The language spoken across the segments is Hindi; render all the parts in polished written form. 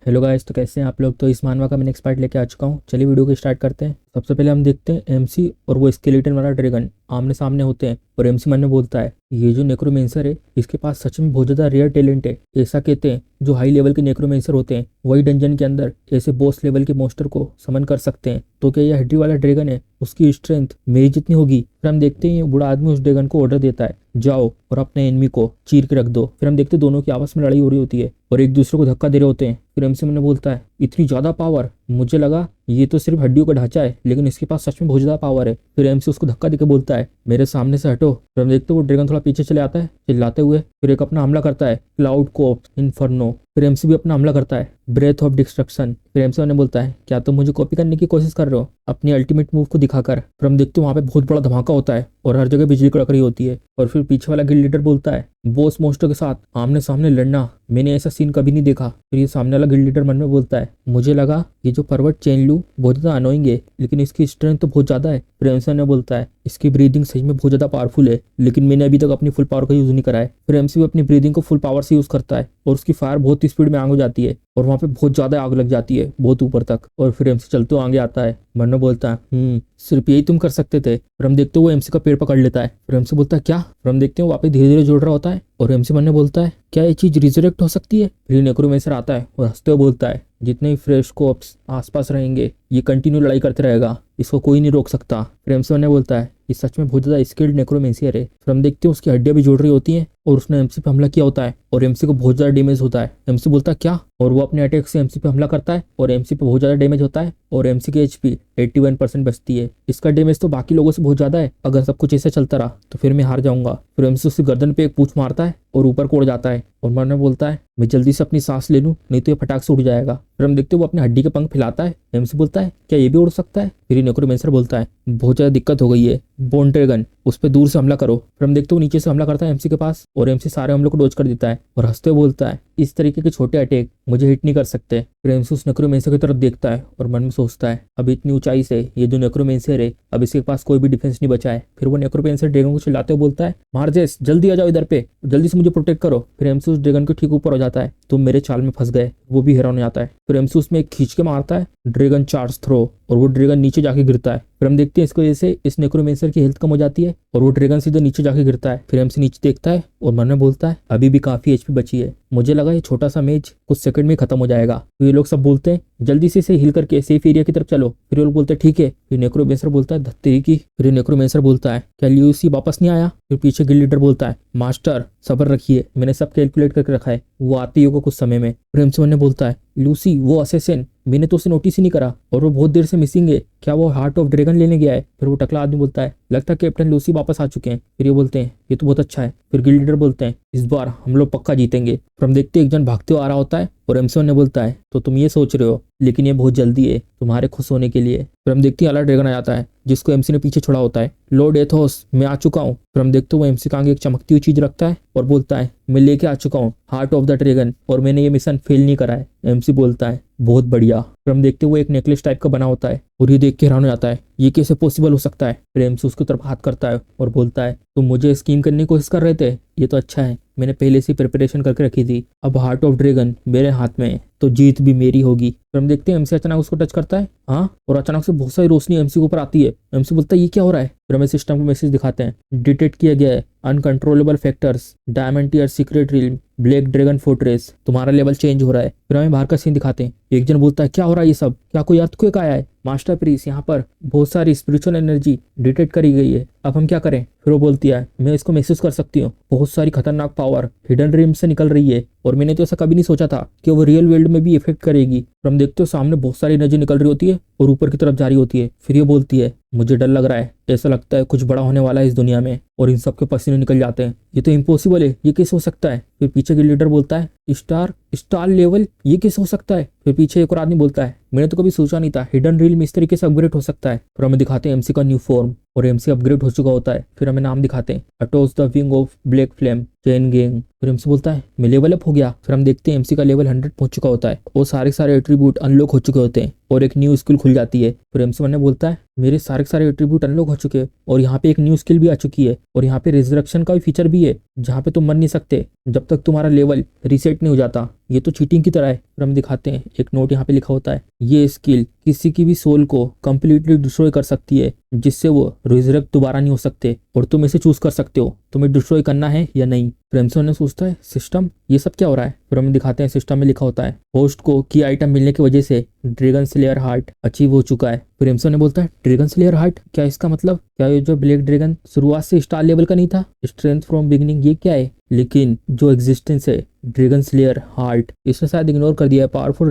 हेलो गाइस, तो कैसे हैं आप लोग। तो इस मानवा का मैं नेक्स्ट पार्ट लेके आ चुका हूँ। चलिए वीडियो को स्टार्ट करते हैं। सबसे पहले हम देखते हैं एमसी और वो स्केलेटन वाला ड्रैगन आमने सामने होते हैं और एमसी मन में बोलता है ये जो नेक्रोमेंसर है इसके पास सच में बहुत ज्यादा रेयर टैलेंट है। ऐसा कहते हैं जो हाई लेवल के नेक्रोमेंसर होते हैं वही डंजन के अंदर ऐसे बॉस लेवल के मोस्टर को समन कर सकते हैं। तो क्या ये हड्डी वाला ड्रैगन है उसकी स्ट्रेंथ मेरी जितनी होगी। फिर हम देखते हैं ये बूढ़ा आदमी उस ड्रैगन को ऑर्डर देता है जाओ और अपने एनिमी को चीर के रख दो। फिर हम देखते हैं दोनों की आपस में लड़ाई हो रही होती है और एक दूसरे को धक्का दे रहे होते हैं। फिर एमसी ने बोलता है इतनी ज्यादा पावर, मुझे लगा ये तो सिर्फ हड्डियों का ढांचा है लेकिन इसके पास सच में बहुत ज्यादा पावर है। फिर एमसी उसको धक्का देकर बोलता है मेरे सामने से हटो। फिर हम देखते हैं वो ड्रैगन थोड़ा पीछे चले आता है चिल्लाते हुए। फिर एक अपना हमला करता है क्लाउड कोप्स इन्फर्नो। फिर एमसी भी अपना हमला करता है ब्रेथ ऑफ डिस्ट्रक्शन। फिर एमसी ने बोलता है क्या तुम मुझे कॉपी करने की कोशिश कर रहे हो अपनी अल्टीमेट मूव को दिखाकर। फिर हम देखते हैं वहां पे बहुत बड़ा धमाका होता है और हर जगह बिजली कड़क रही होती है। और फिर पीछे वाला गिल्ड लीडर बोलता है बॉस मोस्टर के साथ आमने सामने लड़ना मैंने ऐसा सीन कभी नहीं देखा। फिर ये सामने वाला गिल्ड लीडर मन में बोलता है मुझे लगा ये जो पर्वत चेनलू बहुत ज्यादा अनोइंग है लेकिन इसकी स्ट्रेंथ तो बहुत ज्यादा है। फिर एमसी ने बोलता है इसकी ब्रीदिंग सही में बहुत ज्यादा पावरफुल है लेकिन मैंने अभी तक अपनी फुल पावर का यूज नहीं करा है। फिर एमसी भी अपनी ब्रीदिंग को फुल पावर से यूज करता है और उसकी फायर बहुत स्पीड में आग हो जाती है और वहां पे बहुत ज्यादा आग लग जाती है बहुत ऊपर तक। और फिर एमसी चलते हुए आगे आता है मन में बोलता है सिर्फ यही तुम कर सकते थे। फिर हम देखते हुए एमसी का पेड़ पकड़ लेता है। फिर एमसी बोलता है क्या। फिर हम देखते हैं वापस धीरे धीरे जुड़ रहा होता है और एमसी मन में बोलता है क्या ये चीज रिजरेक्ट हो सकती है। फिर नेक्रोमेंसर आता है और हंसते हुए बोलता है जितने भी फ्रेश कोप्स आसपास रहेंगे ये कंटिन्यू लड़ाई करते रहेगा, इसको कोई नहीं रोक सकता। फिर एमसी ने बोलता है ये सच में बहुत ज्यादा स्किल्ड नेक्रोमेंसियर है। फिर हम देखते हैं उसकी हड्डियां भी जुड़ रही होती हैं और उसने एमसी पे हमला किया होता है और एमसी को बहुत ज्यादा डैमेज होता है। एमसी बोलता है क्या और वो अपने अटैक से एमसी पे हमला करता है और एमसी पे बहुत ज्यादा डैमेज होता है और एमसी की एचपी 81% बचती है। इसका डैमेज तो बाकी लोगों से बहुत ज्यादा है। अगर सब कुछ ऐसे चलता रहा तो फिर मैं हार जाऊंगा। फिर एमसी उसकी गर्दन पे एक पूंछ मारता है और ऊपर को उड़ जाता है और मन में बोलता है मैं जल्दी से अपनी सांस ले लूं नहीं तो ये फटाक से उड़ जाएगा। फिर हम देखते हैं वो अपने हड्डी के पंख फैलाता है। एमसी बोलता है क्या ये भी उड़ सकता है। फिर नेक्रोमेंसर बोलता है बहुत ज्यादा दिक्कत हो गई है बोन ड्रैगन उस पर दूर से हमला करो। फिर हम देखते हैं वो नीचे से हमला करता है एमसी के पास और एमसी सारे हमलों को डोज कर देता है और हंसते हुए बोलता है इस तरीके के छोटे अटैक मुझे हिट नहीं कर सकते। फिर एमसी उस नेक्रोमेंसर की तरफ देखता है और मन में सोचता है अब इतनी ऊंचाई से ये जो नेक्रोमेंसर है अब इसके पास कोई भी डिफेंस नहीं बचा है। फिर वो नेक्रोमेंसर ड्रैगन को चिल्लाते हुए बोलता है मार्जेस जल्दी आ जाओ इधर पे, जल्दी से मुझे प्रोटेक्ट करो। फिर एमसी उस ड्रैगन के ठीक ऊपर हो जाता है तुम मेरे चाल में फंस गए, वो भी हैरान हो जाता है। फिर एमसी उसमें एक खींच के मारता है ड्रैगन चार्ज थ्रो और वो ड्रैगन नीचे जाके गिरता है। फिर हम देखते हैं इसकी वजह से इस नेक्रोमेंसर की हेल्थ कम हो जाती है और वो ड्रैगन सीधे नीचे जाके गिरता है। फिर एमसी नीचे देखता है और मन में बोलता है अभी भी काफी एचपी बची है, मुझे लगा ये छोटा सा मैच कुछ सेकंड में खत्म हो जाएगा। तो ये लोग सब बोलते हैं जल्दी से इसे हिल करके सेफ एरिया की तरफ चलो। फिर वो लोग बोलते हैं ठीक है। फिर नेक्रोमेंसर बोलता है धत्तेरी की। फिर नेक्रोमेंसर बोलता है क्या ल्यूसी वापस नहीं आया। फिर पीछे गिल्ड लीडर बोलता है मास्टर सब्र रखिए मैंने सब कैलकुलेट करके रखा है, वो आती होगा कुछ समय में। फिर एमसी ने बोलता है लूसी वो असेसिन मैंने तो उसे नोटिस ही नहीं करा और वो बहुत देर से मिसिंग है, क्या वो हार्ट ऑफ ड्रैगन लेने गया है। फिर वो टकला आदमी बोलता है लगता है कैप्टन लूसी वापस आ चुके हैं। फिर ये बोलते हैं ये तो बहुत अच्छा है। फिर गिल्ड लीडर बोलते हैं इस बार हम लोग पक्का जीतेंगे। फिर हम देखते हैं एक जन भागते हुए आ रहा होता है और एमसी ने बोलता है तो तुम ये सोच रहे हो लेकिन ये बहुत जल्दी है तुम्हारे खुश होने के लिए। फिर हम देखते हैं अगला ड्रैगन आ जाता है जिसको एमसी ने पीछे छोड़ा होता है लॉर्ड एथोस मैं आ चुका हूँ। फिर हम देखते हैं वो एमसी का आगे एक चमकती हुई चीज रखता है और बोलता है मैं लेके आ चुका हूँ हार्ट ऑफ द ड्रैगन और मैंने ये मिशन फेल नहीं करा है। एमसी बोलता है बहुत बढ़िया। फिर हम देखते हुए एक नेकलेस टाइप का बना होता है और ये देख के हैरान हो जाता है ये कैसे पॉसिबल हो सकता है। फिर एमसी उसकी तरफ हाथ करता है और बोलता है तुम मुझे स्कीम करने की कोशिश कर रहे थे, ये तो अच्छा है मैंने पहले से प्रिपरेशन करके रखी थी। अब हार्ट ऑफ ड्रैगन मेरे हाथ में है तो जीत भी मेरी होगी। फिर हम देखते हैं एमसी अचानक उसको टच करता है हाँ और अचानक से बहुत सारी रोशनी एमसी के ऊपर आती है। एमसी बोलता है ये क्या हो रहा है। फिर हमें सिस्टम को मैसेज दिखाते हैं डिटेक्ट किया गया है uncontrollable factors diamond tier secret realm black dragon fortress, तुम्हारा लेवल चेंज हो रहा है। फिर हमें बाहर का सीन दिखाते हैं एक जन बोलता है क्या हो रहा है ये सब, क्या कोई अर्थक्वेक आया है। मास्टर प्रीस यहाँ पर बहुत सारी स्पिरिचुअल एनर्जी डिटेक्ट करी गई है, अब हम क्या करें। फिर वो बोलती है मैं इसको महसूस कर सकती हूँ, बहुत सारी खतरनाक पावर हिडन रिम से निकल रही है और मैंने तो ऐसा कभी नहीं सोचा था कि वो रियल वर्ल्ड में भी इफेक्ट करेगी। फिर हम देखते हो सामने बहुत सारी एनर्जी निकल रही होती है और ऊपर की तरफ जा रही होती है। फिर ये बोलती है मुझे डर लग रहा है, ऐसा लगता है कुछ बड़ा होने वाला है इस दुनिया में और इन सबके पसीने निकल जाते हैं, ये तो इम्पॉसिबल है, ये कैसे हो सकता है। फिर पीछे के लीडर बोलता है स्टार लेवल ये कैसे हो सकता है। फिर पीछे एक और आदमी बोलता है मैंने तो कभी सोचा नहीं था हिडन रिल में इस तरीके से अपग्रेड हो सकता है। फिर हमें दिखाते हैं एमसी का न्यू फॉर्म और एमसी अपग्रेड हो चुका होता है। फिर हमें नाम दिखाते हैं, Atos the wing of black flame chain gang. फिर एमसी बोलता है मैं लेवल अप हो गया। फिर हम देखते हैं एमसी का लेवल 100 पहुंच चुका होता है और सारे सारे एट्रीब्यूट अनलॉक हो चुके होते हैं और एक न्यू स्किल खुल जाती है। फिर एमसी वन ने बोलता है मेरे सारे सारे एट्रीब्यूट अनलॉक हो चुके हैं और यहाँ पे एक न्यू स्किल भी आ चुकी है और यहाँ पे रिजरेक्शन का भी फीचर भी है जहाँ पे तुम मर नहीं सकते जब तक तुम्हारा लेवल रीसेट नहीं हो जाता। ये तो चीटिंग की तरह है। फिर हम दिखाते हैं एक नोट यहाँ पे लिखा होता है, ये स्किल किसी की भी सोल को कंप्लीटली डिस्ट्रॉय कर सकती है जिससे वो रिजरेक्ट दोबारा नहीं हो सकते और तुम इसे चूज कर सकते हो तुम्हें डिस्ट्रॉय करना है या नहीं। फ्रेमसन ने सोचता है सिस्टम ये सब क्या हो रहा है। फिर हम दिखाते हैं सिस्टम में लिखा होता है होस्ट को की आइटम मिलने की वजह से ड्रैगन स्लेयर हार्ट अचीव हो चुका है। फ्रेमसन ने बोलता है ड्रैगन स्लेयर हार्ट क्या, इसका मतलब क्या ये जो ब्लैक ड्रैगन शुरुआत से स्टार लेवल का नहीं था, स्ट्रेंथ फ्रॉम बिगिनिंग, ये क्या है? लेकिन जो एग्जिस्टेंस है ड्रैगन स्लेयर हार्ट, इसने शायद इग्नोर कर दिया है पावरफुल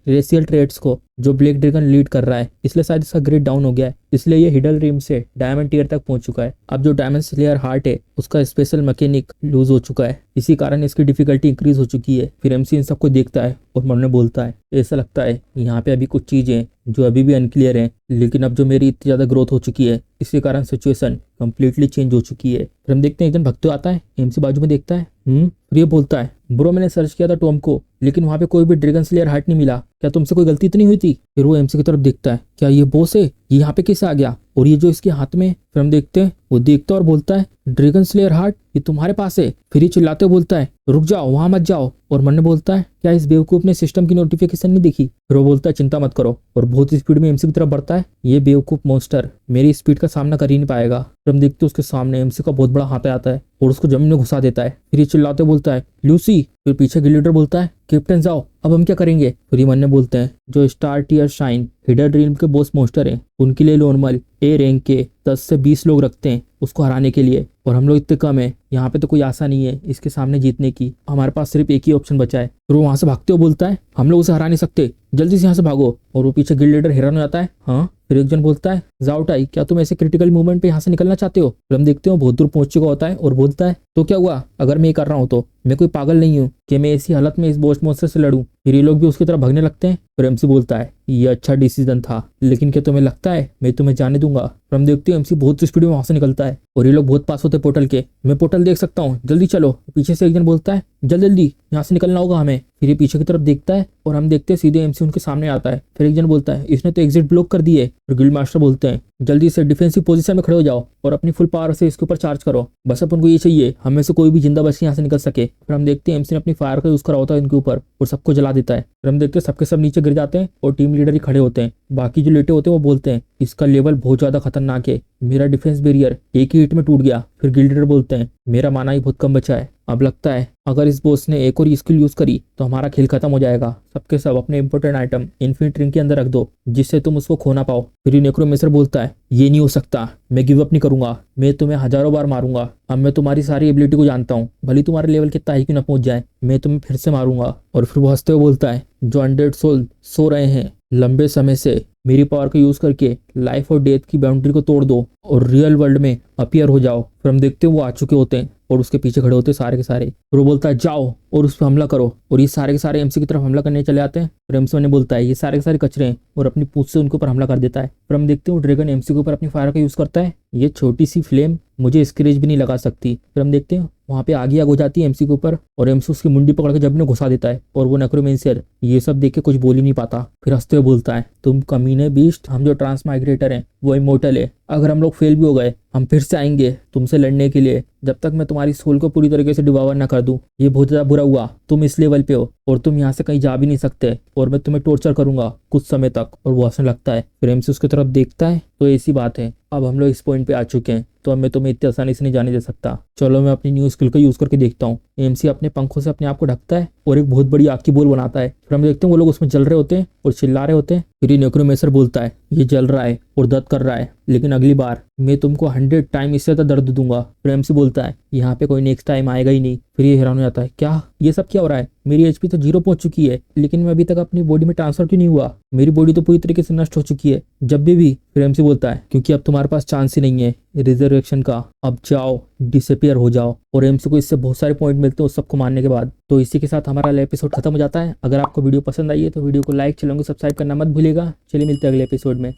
रेशियल ट्रेड्स को जो ब्लैक ड्रैगन लीड कर रहा है, इसलिए शायद इसका ग्रेड डाउन हो गया है, इसलिए ये हिडन रिम से डायमंड टीयर तक पहुंच चुका है। अब जो डायमंड स्लेयर हार्ट है उसका स्पेशल मैकेनिक लूज हो चुका है, इसी कारण इसकी डिफिकल्टी इंक्रीज हो चुकी है। फिर एमसी इन सबको देखता है और मन में बोलता है ऐसा लगता है यहाँ पे अभी कुछ चीजें जो अभी भी अनक्लियर हैं, लेकिन अब जो मेरी इतनी ज्यादा ग्रोथ हो चुकी है इसी कारण सिचुएशन कंप्लीटली चेंज हो चुकी है। फिर हम देखते हैं एक दिन भक्त आता है, एमसी बाजू में देखता है फिर ये बोलता है ब्रो मैंने सर्च किया था टॉम को लेकिन वहां पे कोई भी ड्रैगन स्लेयर हार्ट नहीं मिला, क्या तुमसे कोई गलती तो नहीं हुई थी? फिर वो एमसी की तरफ देखता है, क्या ये बॉस है, ये यहाँ पे कैसे आ गया और ये जो इसके हाथ में? फिर हम देखते हैं वो देखता है और बोलता है ड्रैगन स्लेयर हार्ट ये तुम्हारे पास है। फिर ये चिल्लाते बोलता है रुक जाओ वहां मत जाओ, और मन ने बोलता है क्या इस बेवकूफ ने सिस्टम की नोटिफिकेशन नहीं देखी? फिर वो बोलता है चिंता मत करो और बहुत स्पीड में एमसी की तरफ बढ़ता है। ये बेवकूफ मॉन्स्टर मेरी स्पीड का सामना कर ही नहीं पाएगा। फिर हम देखते हैं उसके सामने एमसी का बहुत बड़ा हाथ आता है और उसको जमीन में घुसा देता है। फिर ये चिल्लाते बोलता है लूसी। फिर पीछे गिल्ड लीडर बोलता है कैप्टन जाओ अब हम क्या करेंगे? फिर ये मन ने बोलते हैं जो star tier shine hidden dream के बॉस मॉन्स्टर हैं उनके लिए नॉर्मल ए रैंक के 10 से 20 लोग रखते हैं उसको हराने के लिए, और हम लोग इतने कम है, यहाँ पे तो कोई आशा नहीं है इसके सामने जीतने की, हमारे पास सिर्फ एक ही ऑप्शन बचा है। फिर वो वहां से भागते हुए बोलता है हम लोग उसे हरा नहीं सकते, जल्दी से यहाँ से भागो। और वो पीछे गिल्ड लीडर हैरान हो जाता है हाँ। फिर एक जन बोलता है जाओटाई क्या तुम ऐसे क्रिटिकल मूवमेंट पे यहाँ से निकलना चाहते हो? फिर हम देखते हो बहुत दूर पहुंच चुका होता है और बोलता है तो क्या हुआ अगर मैं ये कर रहा हूँ तो? मैं कोई पागल नहीं हूँ कि मैं ऐसी हालत में इस बॉस मॉन्स्टर से लड़ूं। फिर ये लोग भी उसकी तरफ भागने लगते हैं। फिर एमसी बोलता है ये अच्छा डिसीजन था, लेकिन क्या तुम्हें लगता है मैं तुम्हें जाने दूंगा? फिर हम देखते हैं एमसी बहुत स्पीड में वहां से निकलता है और ये लोग बहुत पास होते पोर्टल के, मैं पोर्टल देख सकता हूँ जल्दी चलो। पीछे से एक जन बोलता है जल्दी जल्दी यहाँ से निकलना होगा हमें। फिर ये पीछे की तरफ देखता है और हम देखते हैं सीधे एमसी उनके सामने आता है। फिर एक जन बोलता है इसने तो एग्जिट ब्लॉक कर दी है। फिर गिल्ड मास्टर बोलते हैं जल्दी से डिफेंसिव पोजीशन में खड़े हो जाओ और अपनी फुल पावर से इसके ऊपर चार्ज करो, बस अपन को ये चाहिए हम में से कोई भी जिंदा बच के यहाँ से निकल सके। फिर हम देखते हैं एमसी ने अपनी फायर का यूज करा होता है इनके ऊपर और सबको जला देता है। फिर हम देखते हैं सबके सब नीचे गिर जाते हैं और टीम लीडर ही खड़े होते हैं, बाकी जो लेटे होते हैं वो बोलते हैं इसका लेवल बहुत ज्यादा खतरनाक है, मेरा डिफेंस बैरियर एक ही हिट में टूट गया। फिर गिल्ड लीडर बोलते हैं मेरा माना ही बहुत कम बचा है, अब लगता है अगर इस बॉस ने एक और स्किल यूज करी तो हमारा खेल खत्म हो जाएगा। सबके सब अपने इंपोर्टेंट आइटम इन्फिनिट रिंग के अंदर रख दो जिससे तुम उसको खो ना पाओ। फिर नेक्रोमेंसर बोलता है ये नहीं हो सकता, मैं गिव अप नहीं करूंगा, मैं तुम्हें हजारों बार मारूंगा, अब मैं तुम्हारी सारी एबिलिटी को जानता हूँ, भले तुम्हारे लेवल कितना ही क्यों ना पहुंच जाए, मैं तुम्हें फिर से मारूंगा। और फिर वो हंसते हुए बोलता है जो अनडेड सोल सो रहे हैं लंबे समय से मेरी पावर का यूज करके लाइफ और डेथ की बाउंड्री को तोड़ दो और रियल वर्ल्ड में अपीयर हो जाओ। फिर हम देखते हैं वो आ चुके होते हैं और उसके पीछे खड़े होते हैं सारे के सारे। फिर वो बोलता है जाओ और उस पर हमला करो, और ये सारे के सारे एमसी की तरफ हमला करने चले आते हैं। फिर एमसी ने बोलता है ये सारे के सारे कचरे हैं और अपनी पूंछ से उनके ऊपर हमला कर देता है। फिर हम देखते हैं वो ड्रैगन एमसी के ऊपर अपनी फायर का यूज करता है, ये छोटी सी फ्लेम मुझे स्क्रेच भी नहीं लगा सकती। फिर हम देखते हैं वहां पे आग हो जाती है एमसी के ऊपर और एमसी उसकी मुंडी पकड़ के जब ने घुसा देता है और वो नेक्रोमेंसर ये सब देख के कुछ बोल ही नहीं पाता। फिर हंसते हुए बोलता है तुम कमीने बीस्ट, हम जो ट्रांसमाइग्रेटर हैं वो इमोर्टल है, अगर हम लोग फेल भी हो गए हम फिर से आएंगे तुमसे लड़ने के लिए जब तक मैं तुम्हारी सोल को पूरी तरीके से डिवावर ना कर दूं। ये बहुत ज्यादा बुरा हुआ, तुम इस लेवल पे हो और तुम यहाँ से कहीं जा भी नहीं सकते और मैं तुम्हें टॉर्चर करूंगा कुछ समय तक। और वो हंसने लगता है। फिर एमसी उसकी तरफ देखता है तो ऐसी बात है अब हम लोग इस पॉइंट पे आ चुके हैं तो अब मैं तुम्हें इतनी आसानी से नहीं जाने दे सकता, चलो मैं अपनी न्यू स्किल का यूज करके देखता हूँ। एमसी अपने पंखों से अपने आप को ढकता है और एक बहुत बड़ी आग की बोल बनाता है। फिर हम देखते हैं वो लोग उसमें जल रहे होते हैं और चिल्ला रहे होते हैं। फिर ये नेक्रोमेंसर बोलता है ये जल रहा है और दर्द कर रहा है, लेकिन अगली बार मैं तुमको 100 टाइम इससे ज्यादा दर्द दूंगा। फिर एमसी बोलता है यहाँ पे कोई नेक्स्ट टाइम आएगा ही नहीं। फिर ये हैरान हो जाता है क्या ये सब क्या हो रहा है, मेरी एचपी तो 0 पहुंच चुकी है लेकिन मैं अभी तक अपनी बॉडी में ट्रांसफर क्यों नहीं हुआ, मेरी बॉडी तो पूरी तरीके से नष्ट हो चुकी है जब भी। फिर एमसी बोलता है क्योंकि अब तुम्हारे पास चांस ही नहीं है रिजर्वेशन का, अब जाओ डिसअपियर हो जाओ। और एमसी को इससे बहुत सारे पॉइंट मिलते हैं उस सबको मारने के बाद। तो इसी के साथ हमारा एपिसोड खत्म हो जाता है। अगर आपको वीडियो पसंद आई है तो वीडियो को लाइक, चैनल को सब्सक्राइब करना मत भूलिएगा। चलिए मिलते हैं अगले एपिसोड में।